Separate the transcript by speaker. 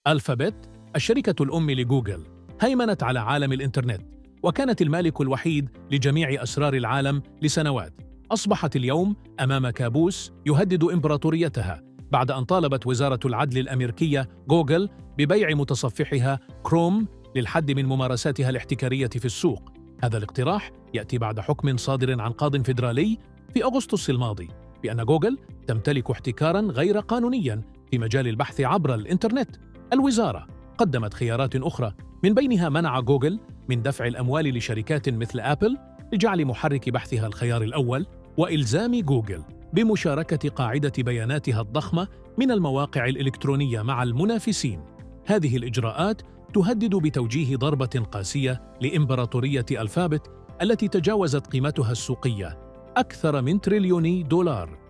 Speaker 1: ألفابت، الشركة الأم لجوجل، هيمنت على عالم الإنترنت، وكانت المالك الوحيد لجميع أسرار العالم لسنوات. أصبحت اليوم أمام كابوس يهدد إمبراطوريتها بعد أن طالبت وزارة العدل الأمريكية جوجل ببيع متصفحها كروم للحد من ممارساتها الاحتكارية في السوق. هذا الاقتراح يأتي بعد حكم صادر عن قاض فيدرالي في أغسطس الماضي بأن جوجل تمتلك احتكاراً غير قانونياً في مجال البحث عبر الإنترنت. الوزارة قدمت خيارات أخرى، من بينها منع جوجل من دفع الأموال لشركات مثل آبل لجعل محرك بحثها الخيار الأول، وإلزام جوجل بمشاركة قاعدة بياناتها الضخمة من المواقع الإلكترونية مع المنافسين. هذه الإجراءات تهدد بتوجيه ضربة قاسية لإمبراطورية ألفابت التي تجاوزت قيمتها السوقية أكثر من $1 تريليون.